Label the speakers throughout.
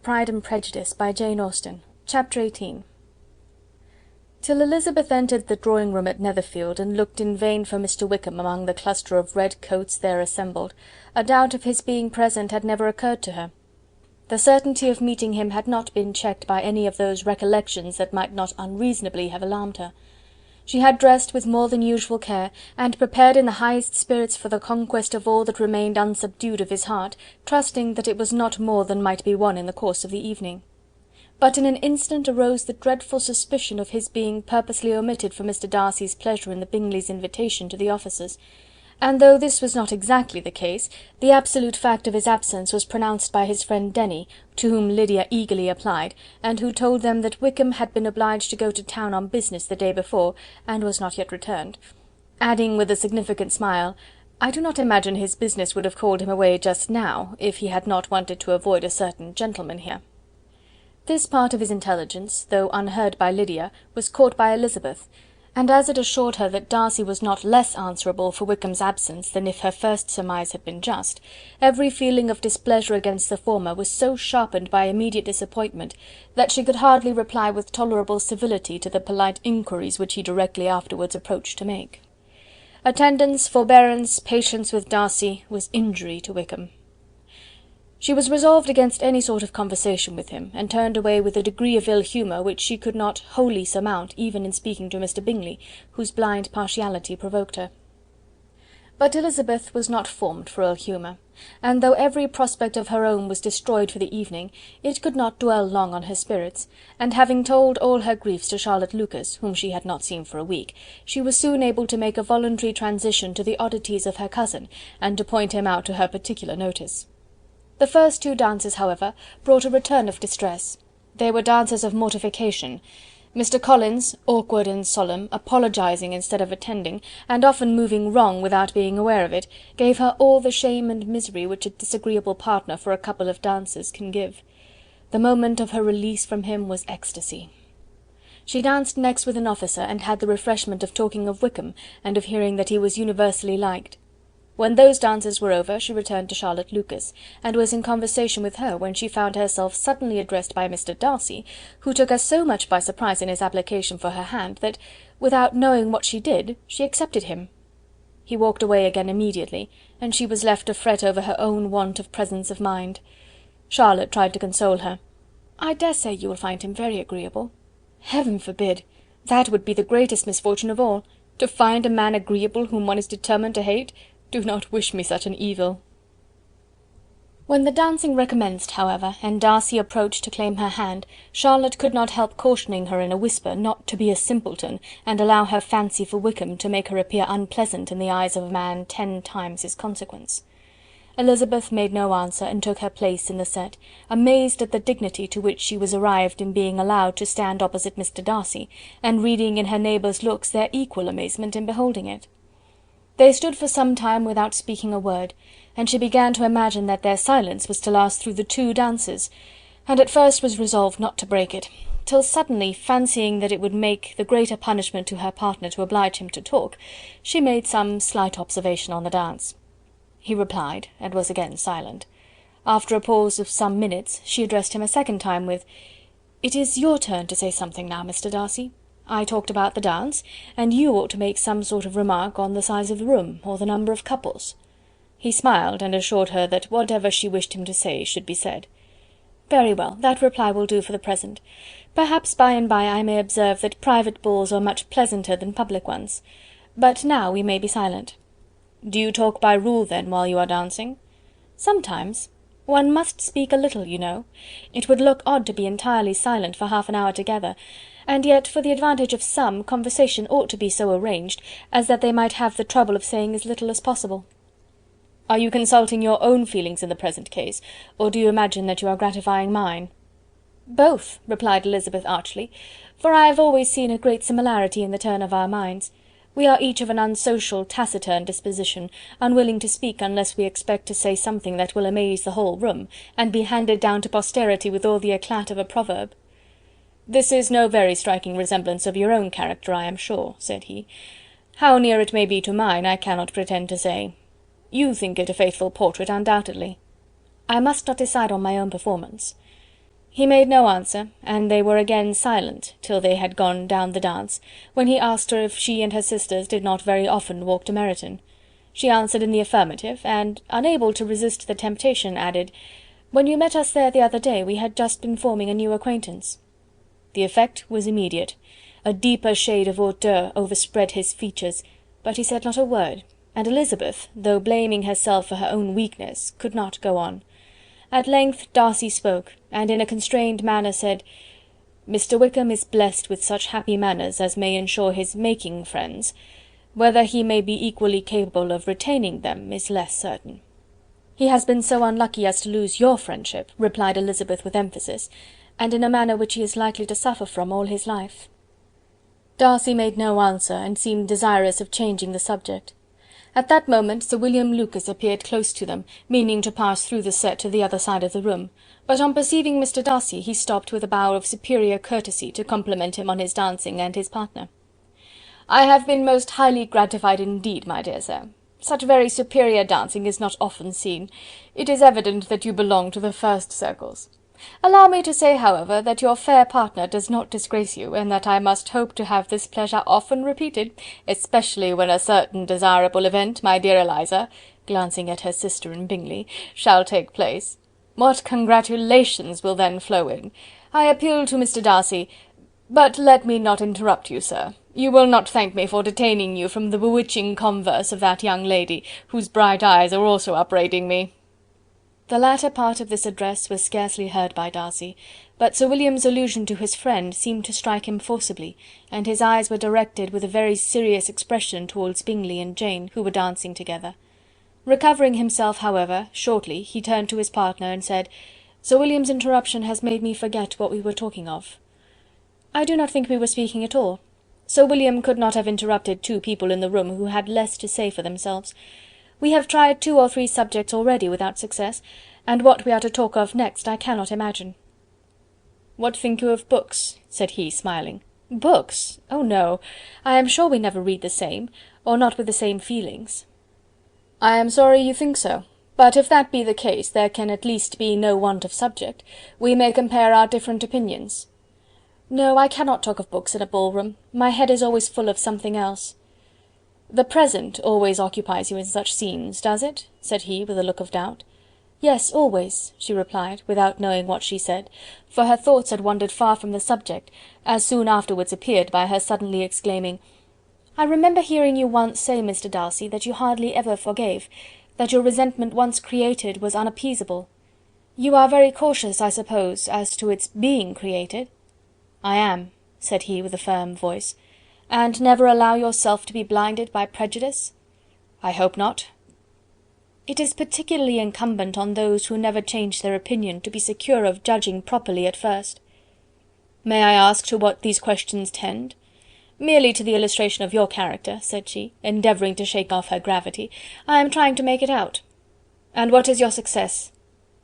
Speaker 1: of Pride and Prejudice by Jane Austen. Chapter 18. Till Elizabeth entered the drawing-room at Netherfield, and looked in vain for Mr. Wickham among the cluster of red coats there assembled, a doubt of his being present had never occurred to her. The certainty of meeting him had not been checked by any of those recollections that might not unreasonably have alarmed her. She had dressed with more than usual care, and prepared in the highest spirits for the conquest of all that remained unsubdued of his heart, trusting that it was not more than might be won in the course of the evening. But in an instant arose the dreadful suspicion of his being purposely omitted from Mr. Darcy's pleasure in the Bingleys' invitation to the officers, and though this was not exactly the case, the absolute fact of his absence was pronounced by his friend Denny, to whom Lydia eagerly applied, and who told them that Wickham had been obliged to go to town on business the day before, and was not yet returned, adding with a significant smile, "I do not imagine his business would have called him away just now, if he had not wanted to avoid a certain gentleman here." This part of his intelligence, though unheard by Lydia, was caught by Elizabeth, and as it assured her that Darcy was not less answerable for Wickham's absence than if her first surmise had been just, every feeling of displeasure against the former was so sharpened by immediate disappointment, that she could hardly reply with tolerable civility to the polite inquiries which he directly afterwards approached to make. Attendance, forbearance, patience with Darcy, was injury to Wickham. She was resolved against any sort of conversation with him, and turned away with a degree of ill humour which she could not wholly surmount even in speaking to Mr. Bingley, whose blind partiality provoked her. But Elizabeth was not formed for ill humour, and though every prospect of her own was destroyed for the evening, it could not dwell long on her spirits, and having told all her griefs to Charlotte Lucas, whom she had not seen for a week, she was soon able to make a voluntary transition to the oddities of her cousin, and to point him out to her particular notice. The first two dances, however, brought a return of distress. They were dances of mortification. Mr. Collins, awkward and solemn, apologizing instead of attending, and often moving wrong without being aware of it, gave her all the shame and misery which a disagreeable partner for a couple of dances can give. The moment of her release from him was ecstasy. She danced next with an officer, and had the refreshment of talking of Wickham, and of hearing that he was universally liked. When those dances were over, she returned to Charlotte Lucas, and was in conversation with her when she found herself suddenly addressed by Mr. Darcy, who took her so much by surprise in his application for her hand, that, without knowing what she did, she accepted him. He walked away again immediately, and she was left to fret over her own want of presence of mind. Charlotte tried to console her. "I dare say you will find him very agreeable." "Heaven forbid! That would be the greatest misfortune of all. To find a man agreeable whom one is determined to hate! Do not wish me such an evil." When the dancing recommenced, however, and Darcy approached to claim her hand, Charlotte could not help cautioning her in a whisper not to be a simpleton, and allow her fancy for Wickham to make her appear unpleasant in the eyes of a man 10 times his consequence. Elizabeth made no answer, and took her place in the set, amazed at the dignity to which she was arrived in being allowed to stand opposite Mr. Darcy, and reading in her neighbours' looks their equal amazement in beholding it. They stood for some time without speaking a word, and she began to imagine that their silence was to last through the 2 dances, and at first was resolved not to break it, till suddenly, fancying that it would make the greater punishment to her partner to oblige him to talk, she made some slight observation on the dance. He replied, and was again silent. After a pause of some minutes, she addressed him a second time with: "It is your turn to say something now, Mr. Darcy. I talked about the dance, and you ought to make some sort of remark on the size of the room, or the number of couples." He smiled, and assured her that whatever she wished him to say should be said. "Very well, that reply will do for the present. Perhaps by and by I may observe that private balls are much pleasanter than public ones. But now we may be silent." "Do you talk by rule, then, while you are dancing?" "Sometimes. One must speak a little, you know. It would look odd to be entirely silent for half an hour together, and yet for the advantage of some, conversation ought to be so arranged as that they might have the trouble of saying as little as possible." "Are you consulting your own feelings in the present case, or do you imagine that you are gratifying mine?" "Both," replied Elizabeth archly, "for I have always seen a great similarity in the turn of our minds. We are each of an unsocial, taciturn disposition, unwilling to speak unless we expect to say something that will amaze the whole room, and be handed down to posterity with all the eclat of a proverb." "This is no very striking resemblance of your own character, I am sure," said he. "How near it may be to mine, I cannot pretend to say. You think it a faithful portrait, undoubtedly." "I must not decide on my own performance." He made no answer, and they were again silent till they had gone down the dance, when he asked her if she and her sisters did not very often walk to Meryton. She answered in the affirmative, and, unable to resist the temptation, added, "When you met us there the other day, we had just been forming a new acquaintance." The effect was immediate. A deeper shade of hauteur overspread his features, but he said not a word, and Elizabeth, though blaming herself for her own weakness, could not go on. At length Darcy spoke, and in a constrained manner said, "Mr. Wickham is blessed with such happy manners as may ensure his making friends. Whether he may be equally capable of retaining them is less certain." "He has been so unlucky as to lose your friendship," replied Elizabeth with emphasis, "and in a manner which he is likely to suffer from all his life." Darcy made no answer, and seemed desirous of changing the subject. At that moment Sir William Lucas appeared close to them, meaning to pass through the set to the other side of the room, but on perceiving Mr. Darcy he stopped with a bow of superior courtesy to compliment him on his dancing and his partner. "I have been most highly gratified indeed, my dear sir. Such very superior dancing is not often seen. It is evident that you belong to the first circles. Allow me to say, however, that your fair partner does not disgrace you, and that I must hope to have this pleasure often repeated, especially when a certain desirable event, my dear Eliza," glancing at her sister in Bingley, "shall take place. What congratulations will then flow in! I appeal to Mr. Darcy... But let me not interrupt you, sir. You will not thank me for detaining you from the bewitching converse of that young lady, whose bright eyes are also upbraiding me." The latter part of this address was scarcely heard by Darcy, but Sir William's allusion to his friend seemed to strike him forcibly, and his eyes were directed with a very serious expression towards Bingley and Jane, who were dancing together. Recovering himself, however, shortly, he turned to his partner and said, "Sir William's interruption has made me forget what we were talking of." "I do not think we were speaking at all. Sir William could not have interrupted two people in the room who had less to say for themselves. We have tried 2 or 3 subjects already without success, and what we are to talk of next I cannot imagine." "What think you of books?" said he, smiling. "Books? Oh no! I am sure we never read the same, or not with the same feelings." "I am sorry you think so, but if that be the case, there can at least be no want of subject. We may compare our different opinions." "No, I cannot talk of books in a ballroom. My head is always full of something else." "The present always occupies you in such scenes, does it?" said he, with a look of doubt. "Yes, always," she replied, without knowing what she said, for her thoughts had wandered far from the subject, as soon afterwards appeared by her suddenly exclaiming, "I remember hearing you once say, Mr. Darcy, that you hardly ever forgave, that your resentment once created was unappeasable. You are very cautious, I suppose, as to its being created?" "I am," said he with a firm voice. "And never allow yourself to be blinded by prejudice?" "I hope not." "It is particularly incumbent on those who never change their opinion to be secure of judging properly at first." "May I ask to what these questions tend?" "Merely to the illustration of your character," said she, endeavouring to shake off her gravity. "I am trying to make it out." "And what is your success?"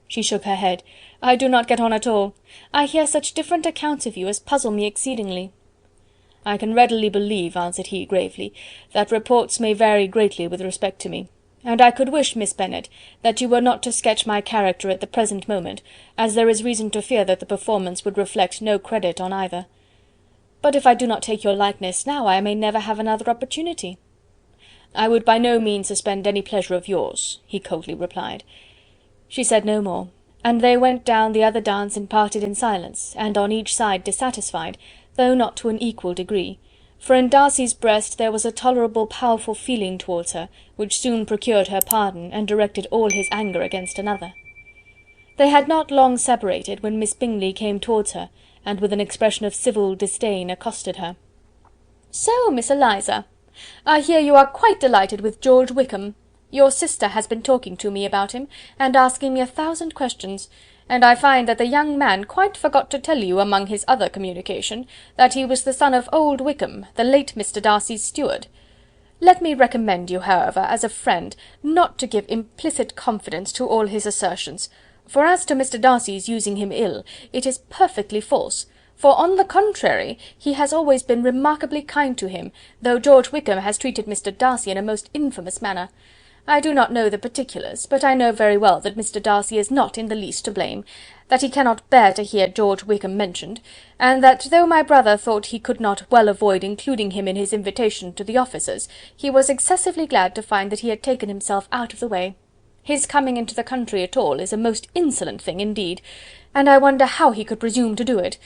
Speaker 1: She shook her head. "I do not get on at all. I hear such different accounts of you as puzzle me exceedingly." "I can readily believe," answered he, gravely, "that reports may vary greatly with respect to me, and I could wish, Miss Bennet, that you were not to sketch my character at the present moment, as there is reason to fear that the performance would reflect no credit on either. But if I do not take your likeness now, I may never have another opportunity." "I would by no means suspend any pleasure of yours," he coldly replied. She said no more, and they went down the other dance and parted in silence, and on each side dissatisfied, though not to an equal degree, for in Darcy's breast there was a tolerable powerful feeling towards her, which soon procured her pardon, and directed all his anger against another. They had not long separated when Miss Bingley came towards her, and with an expression of civil disdain accosted her. "So, Miss Eliza, I hear you are quite delighted with George Wickham. Your sister has been talking to me about him, and asking me 1,000 questions, and I find that the young man quite forgot to tell you, among his other communication, that he was the son of old Wickham, the late Mr. Darcy's steward. Let me recommend you, however, as a friend, not to give implicit confidence to all his assertions, for as to Mr. Darcy's using him ill, it is perfectly false, for on the contrary, he has always been remarkably kind to him, though George Wickham has treated Mr. Darcy in a most infamous manner. I do not know the particulars, but I know very well that Mr. Darcy is not in the least to blame, that he cannot bear to hear George Wickham mentioned, and that though my brother thought he could not well avoid including him in his invitation to the officers, he was excessively glad to find that he had taken himself out of the way. His coming into the country at all is a most insolent thing indeed, and I wonder how he could presume to do it.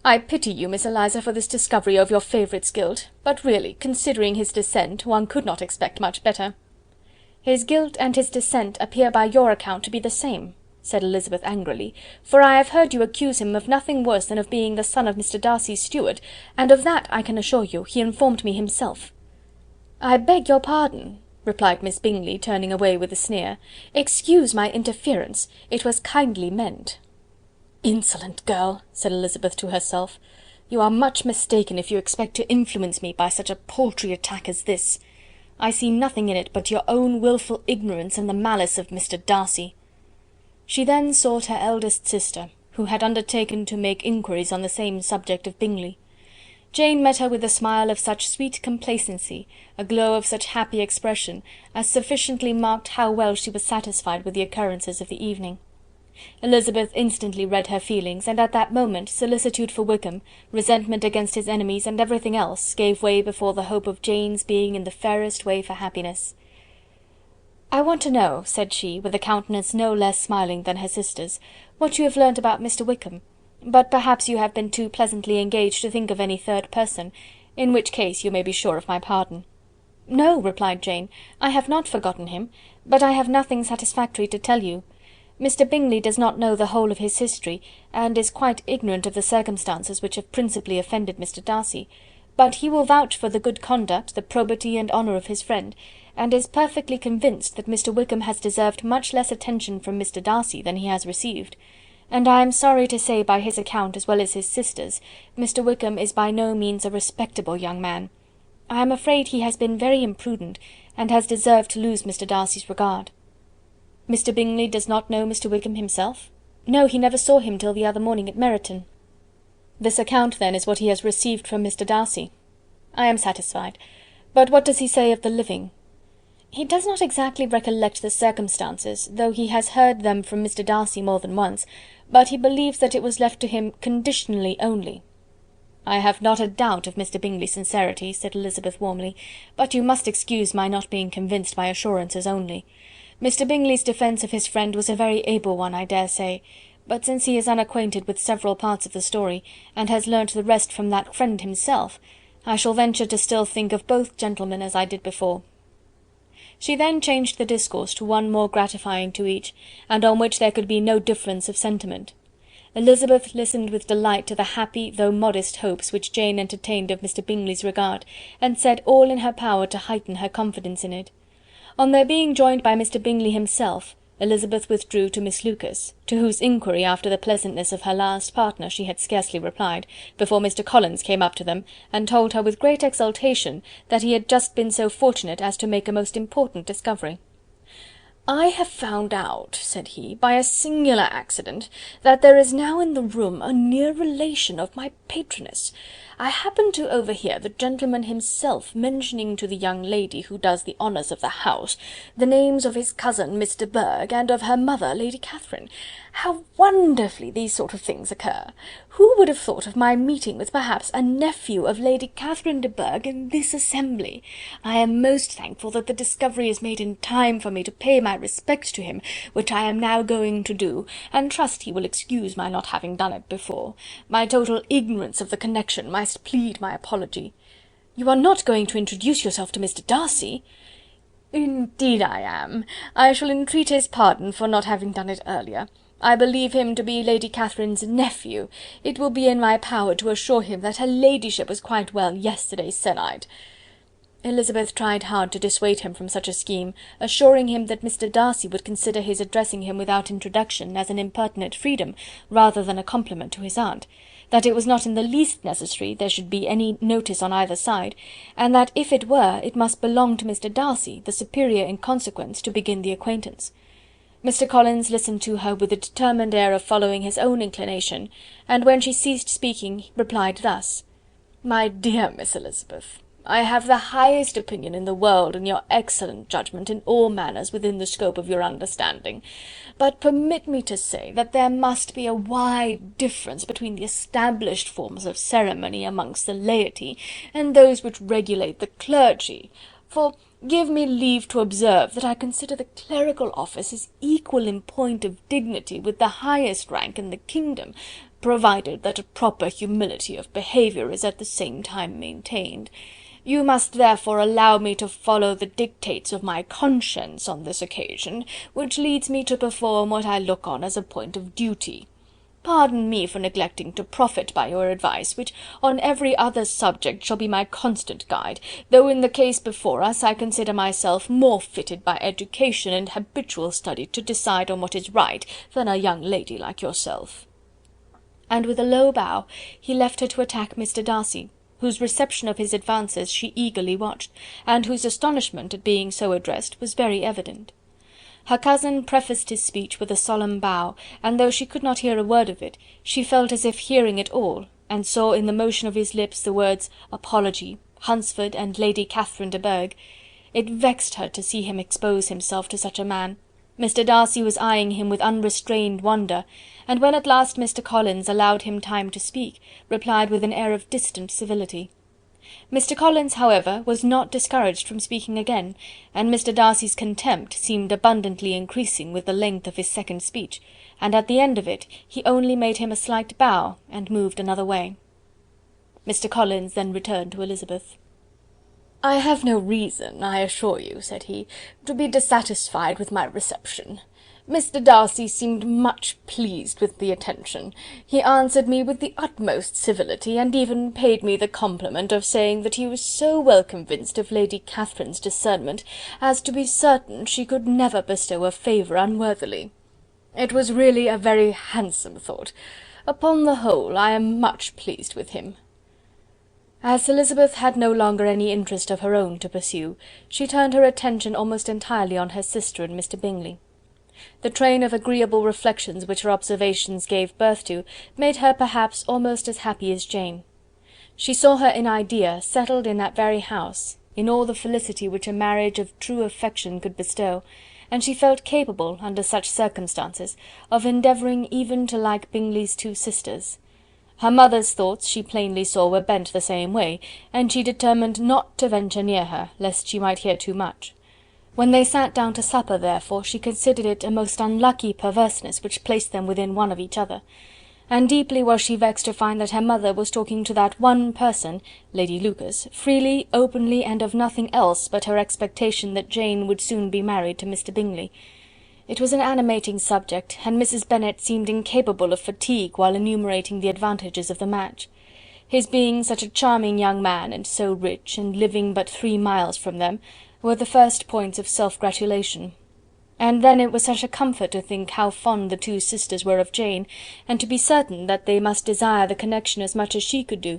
Speaker 1: I pity you, Miss Eliza, for this discovery of your favourite's guilt, but really, considering his descent, one could not expect much better." "His guilt and his descent appear by your account to be the same," said Elizabeth angrily, "for I have heard you accuse him of nothing worse than of being the son of Mr. Darcy's steward, and of that, I can assure you, he informed me himself." "I beg your pardon," replied Miss Bingley, turning away with a sneer. "Excuse my interference, it was kindly meant." "Insolent girl!" said Elizabeth to herself. "You are much mistaken if you expect to influence me by such a paltry attack as this. I see nothing in it but your own wilful ignorance and the malice of Mr. Darcy." She then sought her eldest sister, who had undertaken to make inquiries on the same subject of Bingley. Jane met her with a smile of such sweet complacency, a glow of such happy expression, as sufficiently marked how well she was satisfied with the occurrences of the evening. Elizabeth instantly read her feelings, and at that moment solicitude for Wickham, resentment against his enemies, and everything else, gave way before the hope of Jane's being in the fairest way for happiness. "I want to know," said she, with a countenance no less smiling than her sister's, "what you have learnt about Mr. Wickham. But perhaps you have been too pleasantly engaged to think of any third person, in which case you may be sure of my pardon." "No," replied Jane, "I have not forgotten him, but I have nothing satisfactory to tell you. Mr. Bingley does not know the whole of his history, and is quite ignorant of the circumstances which have principally offended Mr. Darcy, but he will vouch for the good conduct, the probity and honour of his friend, and is perfectly convinced that Mr. Wickham has deserved much less attention from Mr. Darcy than he has received. And I am sorry to say by his account as well as his sister's, Mr. Wickham is by no means a respectable young man. I am afraid he has been very imprudent, and has deserved to lose Mr. Darcy's regard." "Mr. Bingley does not know Mr. Wickham himself?" "No, he never saw him till the other morning at Meryton." "This account, then, is what he has received from Mr. Darcy. I am satisfied. But what does he say of the living?" "He does not exactly recollect the circumstances, though he has heard them from Mr. Darcy more than once, but he believes that it was left to him conditionally only." "I have not a doubt of Mr. Bingley's sincerity," said Elizabeth warmly, "but you must excuse my not being convinced by assurances only. Mr. Bingley's defence of his friend was a very able one, I dare say, but since he is unacquainted with several parts of the story, and has learnt the rest from that friend himself, I shall venture to still think of both gentlemen as I did before." She then changed the discourse to one more gratifying to each, and on which there could be no difference of sentiment. Elizabeth listened with delight to the happy though modest hopes which Jane entertained of Mr. Bingley's regard, and said all in her power to heighten her confidence in it. On their being joined by Mr. Bingley himself, Elizabeth withdrew to Miss Lucas, to whose inquiry after the pleasantness of her last partner she had scarcely replied, before Mr. Collins came up to them, and told her with great exultation that he had just been so fortunate as to make a most important discovery. "I have found out," said he, "by a singular accident, that there is now in the room a near relation of my patroness. I happened to overhear the gentleman himself mentioning to the young lady who does the honours of the house the names of his cousin Miss de Bourgh, and of her mother Lady Catherine. How wonderfully these sort of things occur! Who would have thought of my meeting with perhaps a nephew of Lady Catherine de Bourgh in this assembly? I am most thankful that the discovery is made in time for me to pay my respects to him, which I am now going to do, and trust he will excuse my not having done it before. My total ignorance of the connection must plead my apology." "You are not going to introduce yourself to Mr. Darcy?" "Indeed I am. I shall entreat his pardon for not having done it earlier. I believe him to be Lady Catherine's nephew. It will be in my power to assure him that her ladyship was quite well yesterday se'nnight." Elizabeth tried hard to dissuade him from such a scheme, assuring him that Mr. Darcy would consider his addressing him without introduction as an impertinent freedom, rather than a compliment to his aunt, that it was not in the least necessary there should be any notice on either side, and that if it were, it must belong to Mr. Darcy, the superior in consequence, to begin the acquaintance. Mr. Collins listened to her with a determined air of following his own inclination, and when she ceased speaking, replied thus: "My dear Miss Elizabeth, I have the highest opinion in the world in your excellent judgment in all matters within the scope of your understanding, but permit me to say that there must be a wide difference between the established forms of ceremony amongst the laity, and those which regulate the clergy, for give me leave to observe that I consider the clerical office as equal in point of dignity with the highest rank in the kingdom, provided that a proper humility of behaviour is at the same time maintained. You must therefore allow me to follow the dictates of my conscience on this occasion, which leads me to perform what I look on as a point of duty. Pardon me for neglecting to profit by your advice, which on every other subject shall be my constant guide, though in the case before us I consider myself more fitted by education and habitual study to decide on what is right than a young lady like yourself." And with a low bow he left her to attack Mr. Darcy, whose reception of his advances she eagerly watched, and whose astonishment at being so addressed was very evident. Her cousin prefaced his speech with a solemn bow, and though she could not hear a word of it, she felt as if hearing it all, and saw in the motion of his lips the words apology, Hunsford, and Lady Catherine de Bourgh. It vexed her to see him expose himself to such a man. Mr. Darcy was eyeing him with unrestrained wonder, and when at last Mr. Collins allowed him time to speak, replied with an air of distant civility. Mr. Collins, however, was not discouraged from speaking again, and Mr. Darcy's contempt seemed abundantly increasing with the length of his second speech, and at the end of it he only made him a slight bow, and moved another way. Mr. Collins then returned to Elizabeth. "I have no reason, I assure you," said he, "to be dissatisfied with my reception. Mr. Darcy seemed much pleased with the attention. He answered me with the utmost civility, and even paid me the compliment of saying that he was so well convinced of Lady Catherine's discernment as to be certain she could never bestow a favour unworthily. It was really a very handsome thought. Upon the whole, I am much pleased with him." As Elizabeth had no longer any interest of her own to pursue, she turned her attention almost entirely on her sister and Mr. Bingley. The train of agreeable reflections which her observations gave birth to made her perhaps almost as happy as Jane. She saw her in idea settled in that very house, in all the felicity which a marriage of true affection could bestow, and she felt capable, under such circumstances, of endeavouring even to like Bingley's two sisters. Her mother's thoughts she plainly saw were bent the same way, and she determined not to venture near her, lest she might hear too much. When they sat down to supper, therefore, she considered it a most unlucky perverseness which placed them within one of each other, and deeply was she vexed to find that her mother was talking to that one person, Lady Lucas, freely, openly, and of nothing else but her expectation that Jane would soon be married to Mr. Bingley. It was an animating subject, and Mrs. Bennet seemed incapable of fatigue while enumerating the advantages of the match. His being such a charming young man, and so rich, and living but 3 miles from them, were the first points of self-gratulation. And then it was such a comfort to think how fond the two sisters were of Jane, and to be certain that they must desire the connection as much as she could do.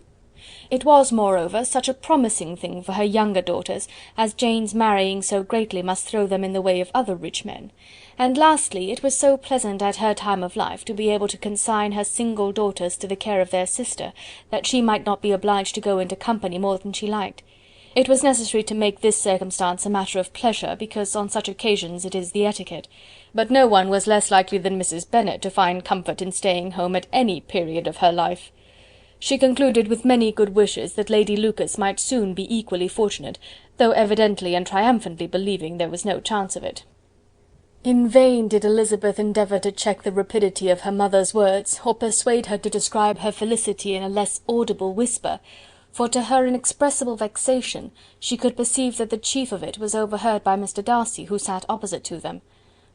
Speaker 1: It was, moreover, such a promising thing for her younger daughters, as Jane's marrying so greatly must throw them in the way of other rich men. And lastly, it was so pleasant at her time of life to be able to consign her single daughters to the care of their sister, that she might not be obliged to go into company more than she liked. It was necessary to make this circumstance a matter of pleasure, because on such occasions it is the etiquette, but no one was less likely than Mrs. Bennet to find comfort in staying home at any period of her life. She concluded with many good wishes that Lady Lucas might soon be equally fortunate, though evidently and triumphantly believing there was no chance of it. In vain did Elizabeth endeavour to check the rapidity of her mother's words, or persuade her to describe her felicity in a less audible whisper, for to her inexpressible vexation she could perceive that the chief of it was overheard by Mr. Darcy, who sat opposite to them.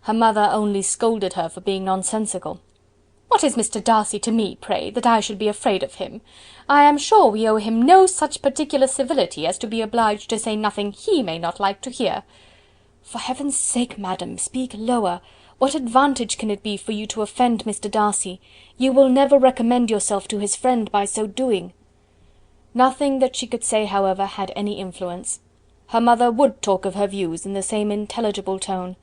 Speaker 1: Her mother only scolded her for being nonsensical. "What is Mr. Darcy to me, pray, that I should be afraid of him? I am sure we owe him no such particular civility as to be obliged to say nothing he may not like to hear." "For heaven's sake, madam, speak lower. What advantage can it be for you to offend Mr. Darcy? You will never recommend yourself to his friend by so doing." Nothing that she could say, however, had any influence. Her mother would talk of her views in the same intelligible tone.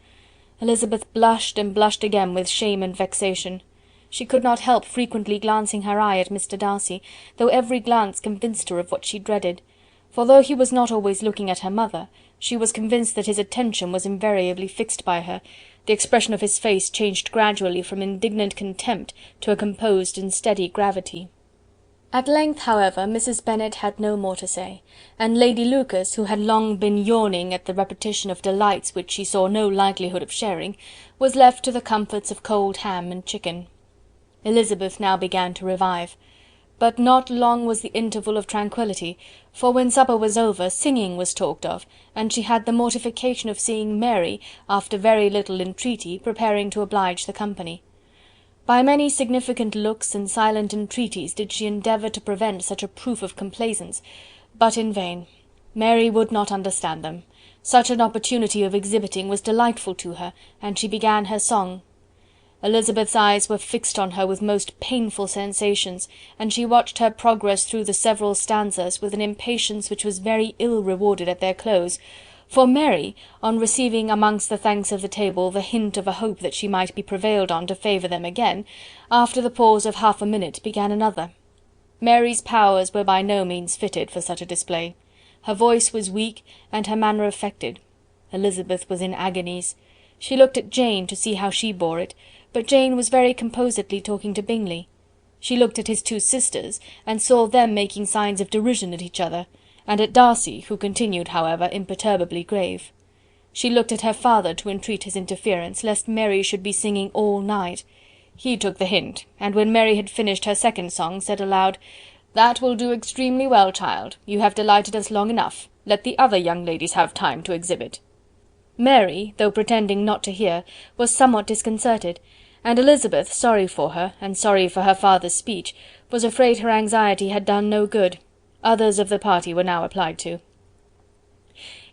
Speaker 1: Elizabeth blushed and blushed again with shame and vexation. She could not help frequently glancing her eye at Mr. Darcy, though every glance convinced her of what she dreaded, for though he was not always looking at her mother, she was convinced that his attention was invariably fixed by her. The expression of his face changed gradually from indignant contempt to a composed and steady gravity. At length, however, Mrs. Bennet had no more to say, and Lady Lucas, who had long been yawning at the repetition of delights which she saw no likelihood of sharing, was left to the comforts of cold ham and chicken. Elizabeth now began to revive. But not long was the interval of tranquillity, for when supper was over, singing was talked of, and she had the mortification of seeing Mary, after very little entreaty, preparing to oblige the company. By many significant looks and silent entreaties did she endeavour to prevent such a proof of complaisance, but in vain. Mary would not understand them. Such an opportunity of exhibiting was delightful to her, and she began her song. Elizabeth's eyes were fixed on her with most painful sensations, and she watched her progress through the several stanzas with an impatience which was very ill rewarded at their close, for Mary, on receiving amongst the thanks of the table the hint of a hope that she might be prevailed on to favour them again, after the pause of half a minute began another. Mary's powers were by no means fitted for such a display. Her voice was weak, and her manner affected. Elizabeth was in agonies. She looked at Jane to see how she bore it, but Jane was very composedly talking to Bingley. She looked at his two sisters, and saw them making signs of derision at each other, and at Darcy, who continued, however, imperturbably grave. She looked at her father to entreat his interference, lest Mary should be singing all night. He took the hint, and when Mary had finished her second song, said aloud, "That will do extremely well, child. You have delighted us long enough. Let the other young ladies have time to exhibit." Mary, though pretending not to hear, was somewhat disconcerted, and Elizabeth, sorry for her, and sorry for her father's speech, was afraid her anxiety had done no good. Others of the party were now applied to.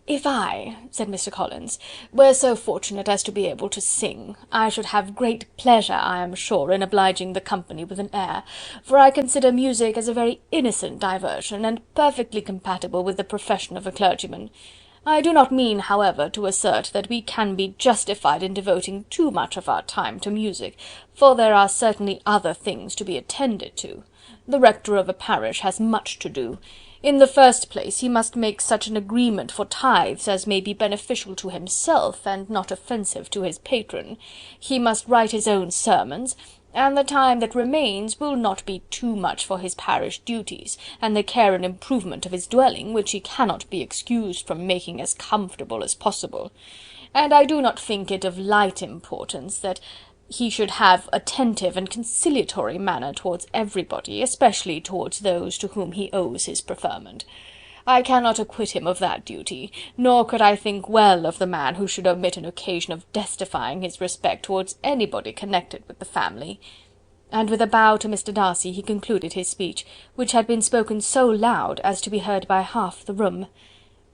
Speaker 1: "If I," said Mr. Collins, "were so fortunate as to be able to sing, I should have great pleasure, I am sure, in obliging the company with an air, for I consider music as a very innocent diversion, and perfectly compatible with the profession of a clergyman. I do not mean, however, to assert that we can be justified in devoting too much of our time to music, for there are certainly other things to be attended to. The rector of a parish has much to do. In the first place, he must make such an agreement for tithes as may be beneficial to himself, and not offensive to his patron. He must write his own sermons, and the time that remains will not be too much for his parish duties, and the care and improvement of his dwelling, which he cannot be excused from making as comfortable as possible. And I do not think it of light importance that he should have attentive and conciliatory manner towards everybody, especially towards those to whom he owes his preferment. I cannot acquit him of that duty, nor could I think well of the man who should omit an occasion of testifying his respect towards anybody connected with the family." And with a bow to Mr. Darcy he concluded his speech, which had been spoken so loud as to be heard by half the room.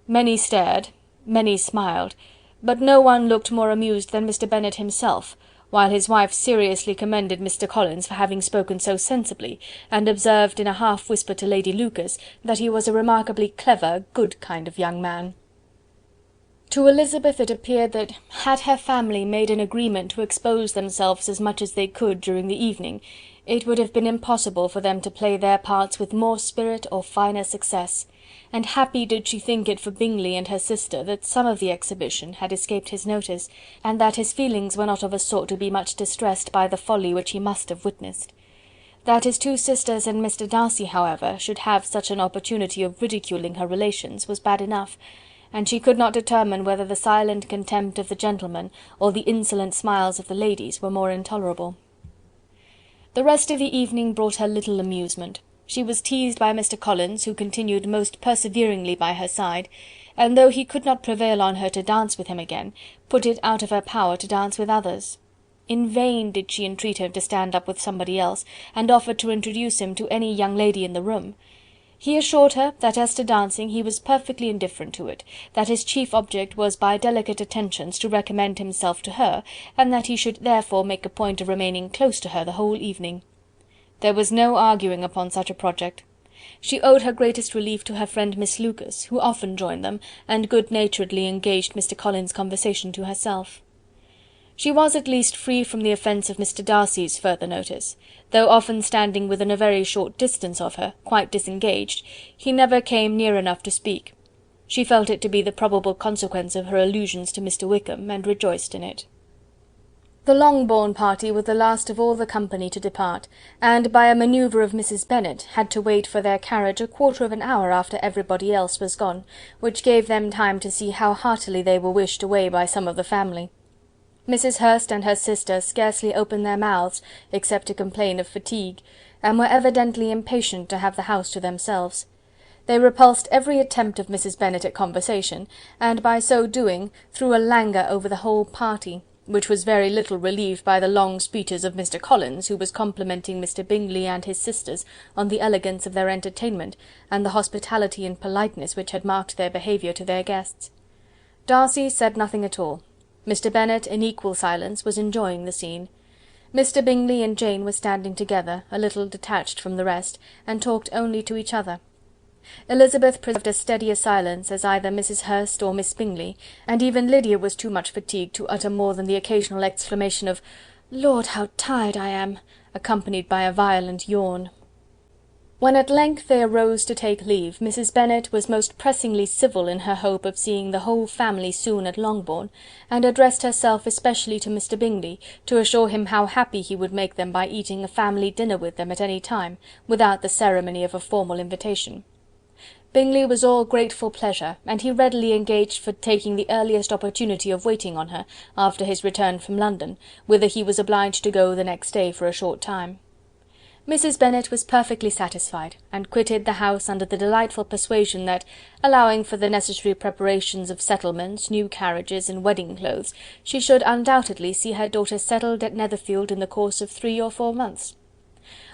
Speaker 1: Many stared, many smiled, but no one looked more amused than Mr. Bennet himself, while his wife seriously commended Mr. Collins for having spoken so sensibly, and observed in a half whisper to Lady Lucas that he was a remarkably clever, good kind of young man. To Elizabeth it appeared that, had her family made an agreement to expose themselves as much as they could during the evening, it would have been impossible for them to play their parts with more spirit or finer success, and happy did she think it for Bingley and her sister that some of the exhibition had escaped his notice, and that his feelings were not of a sort to be much distressed by the folly which he must have witnessed. That his two sisters and Mr. Darcy, however, should have such an opportunity of ridiculing her relations was bad enough, and she could not determine whether the silent contempt of the gentlemen or the insolent smiles of the ladies were more intolerable. The rest of the evening brought her little amusement. She was teased by Mr. Collins, who continued most perseveringly by her side, and though he could not prevail on her to dance with him again, put it out of her power to dance with others. In vain did she entreat him to stand up with somebody else, and offered to introduce him to any young lady in the room. He assured her that as to dancing he was perfectly indifferent to it, that his chief object was by delicate attentions to recommend himself to her, and that he should therefore make a point of remaining close to her the whole evening. There was no arguing upon such a project. She owed her greatest relief to her friend Miss Lucas, who often joined them, and good-naturedly engaged Mr. Collins' conversation to herself. She was at least free from the offence of Mr. Darcy's further notice. Though often standing within a very short distance of her, quite disengaged, he never came near enough to speak. She felt it to be the probable consequence of her allusions to Mr. Wickham, and rejoiced in it. The Longbourn party were the last of all the company to depart, and by a manoeuvre of Mrs. Bennet had to wait for their carriage a quarter of an hour after everybody else was gone, which gave them time to see how heartily they were wished away by some of the family. Mrs. Hurst and her sister scarcely opened their mouths, except to complain of fatigue, and were evidently impatient to have the house to themselves. They repulsed every attempt of Mrs. Bennet at conversation, and by so doing threw a languor over the whole party, which was very little relieved by the long speeches of Mr. Collins, who was complimenting Mr. Bingley and his sisters on the elegance of their entertainment, and the hospitality and politeness which had marked their behaviour to their guests. Darcy said nothing at all. Mr. Bennet, in equal silence, was enjoying the scene. Mr. Bingley and Jane were standing together, a little detached from the rest, and talked only to each other. Elizabeth preserved as steady a silence as either Mrs. Hurst or Miss Bingley, and even Lydia was too much fatigued to utter more than the occasional exclamation of "Lord, how tired I am!" accompanied by a violent yawn. When at length they arose to take leave, Mrs. Bennet was most pressingly civil in her hope of seeing the whole family soon at Longbourn, and addressed herself especially to Mr. Bingley, to assure him how happy he would make them by eating a family dinner with them at any time, without the ceremony of a formal invitation. Bingley was all grateful pleasure, and he readily engaged for taking the earliest opportunity of waiting on her, after his return from London, whither he was obliged to go the next day for a short time. Mrs. Bennet was perfectly satisfied, and quitted the house under the delightful persuasion that, allowing for the necessary preparations of settlements, new carriages, and wedding clothes, she should undoubtedly see her daughter settled at Netherfield in the course of 3 or 4 months.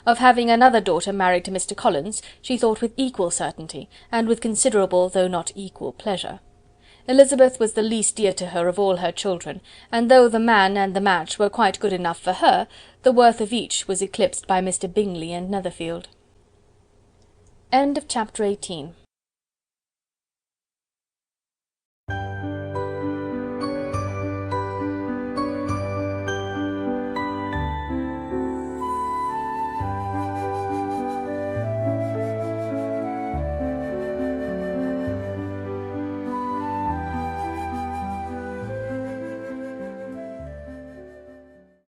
Speaker 1: Of having another daughter married to Mr. Collins, she thought with equal certainty, and with considerable though not equal pleasure. Elizabeth was the least dear to her of all her children, and though the man and the match were quite good enough for her, the worth of each was eclipsed by Mr. Bingley and Netherfield. Chapter 18